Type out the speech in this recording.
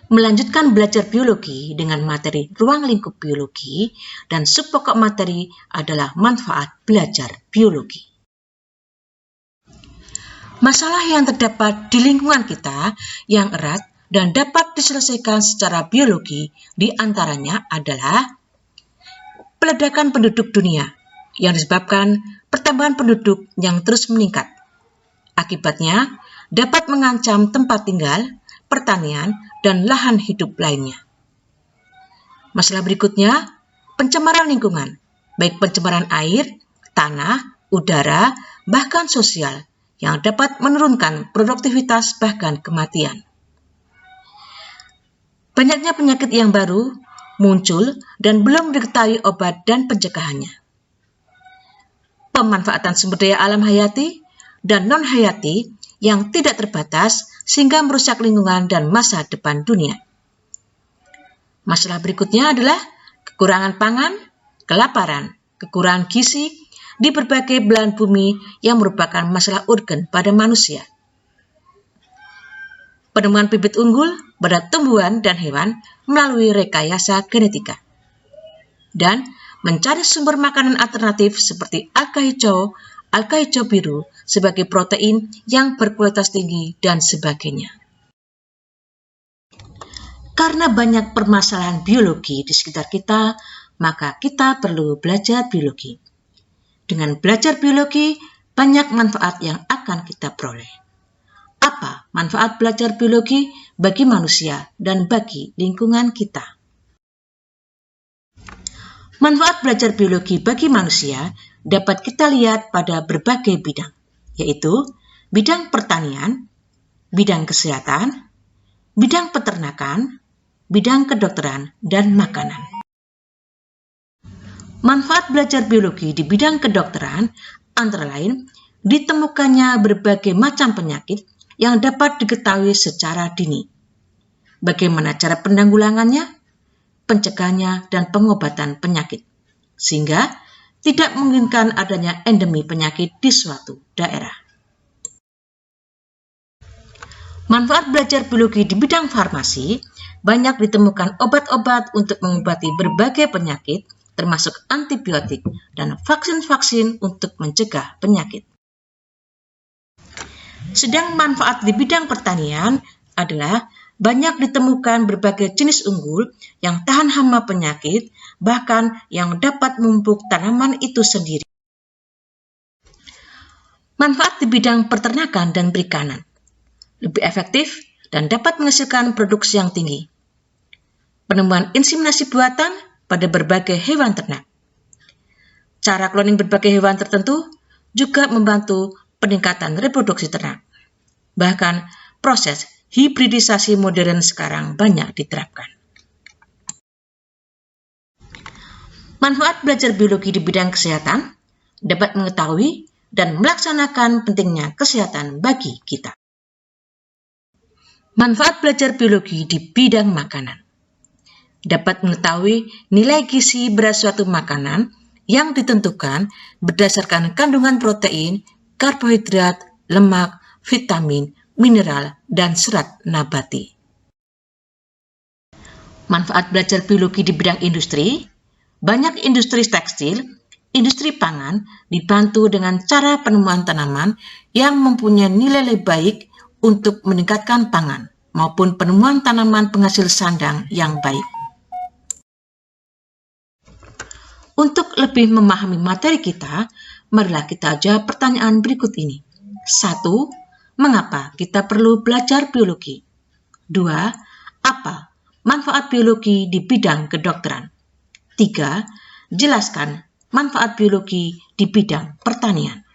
Melanjutkan belajar biologi dengan materi ruang lingkup biologi dan subpokok materi adalah manfaat belajar biologi. Masalah yang terdapat di lingkungan kita yang erat dan dapat diselesaikan secara biologi diantaranya adalah peledakan penduduk dunia yang disebabkan pertambahan penduduk yang terus meningkat. Akibatnya dapat mengancam tempat tinggal, pertanian, dan lahan hidup lainnya. Masalah berikutnya, pencemaran lingkungan, baik pencemaran air, tanah, udara, bahkan sosial, yang dapat menurunkan produktivitas bahkan kematian. Banyaknya penyakit yang baru muncul dan belum diketahui obat dan pencegahannya. Pemanfaatan sumber daya alam hayati dan non-hayati yang tidak terbatas sehingga merusak lingkungan dan masa depan dunia. Masalah berikutnya adalah kekurangan pangan, kelaparan, kekurangan gizi di berbagai belahan bumi yang merupakan masalah urgen pada manusia. Penemuan bibit unggul pada tumbuhan dan hewan melalui rekayasa genetika. Dan mencari sumber makanan alternatif seperti alga hijau biru sebagai protein yang berkualitas tinggi dan sebagainya. Karena banyak permasalahan biologi di sekitar kita, maka kita perlu belajar biologi. Dengan belajar biologi, banyak manfaat yang akan kita peroleh. Apa manfaat belajar biologi bagi manusia dan bagi lingkungan kita? Manfaat belajar biologi bagi manusia dapat kita lihat pada berbagai bidang, yaitu bidang pertanian, bidang kesehatan, bidang peternakan, bidang kedokteran, dan makanan. Manfaat belajar biologi di bidang kedokteran antara lain ditemukannya berbagai macam penyakit yang dapat diketahui secara dini. Bagaimana cara penanggulangannya, pencegahannya, dan pengobatan penyakit, sehingga tidak memungkinkan adanya endemi penyakit di suatu daerah. Manfaat belajar biologi di bidang farmasi banyak ditemukan obat-obat untuk mengobati berbagai penyakit, termasuk antibiotik dan vaksin-vaksin untuk mencegah penyakit. Sedang manfaat di bidang pertanian adalah banyak ditemukan berbagai jenis unggul yang tahan hama penyakit, bahkan yang dapat memupuk tanaman itu sendiri. Manfaat di bidang peternakan dan perikanan lebih efektif dan dapat menghasilkan produksi yang tinggi. Penemuan inseminasi buatan pada berbagai hewan ternak. Cara cloning berbagai hewan tertentu juga membantu peningkatan reproduksi ternak. Bahkan proses hibridisasi modern sekarang banyak diterapkan. Manfaat belajar biologi di bidang kesehatan dapat mengetahui dan melaksanakan pentingnya kesehatan bagi kita. Manfaat belajar biologi di bidang makanan dapat mengetahui nilai gizi berat suatu makanan yang ditentukan berdasarkan kandungan protein, karbohidrat, lemak, vitamin, mineral, dan serat nabati. Manfaat belajar biologi di bidang industri, banyak industri tekstil, industri pangan dibantu dengan cara penemuan tanaman yang mempunyai nilai lebih baik untuk meningkatkan pangan maupun penemuan tanaman penghasil sandang yang baik. Untuk lebih memahami materi kita, marilah kita jawab pertanyaan berikut ini. 1. Mengapa kita perlu belajar biologi? 2. Apa manfaat biologi di bidang kedokteran? 3. Jelaskan manfaat biologi di bidang pertanian.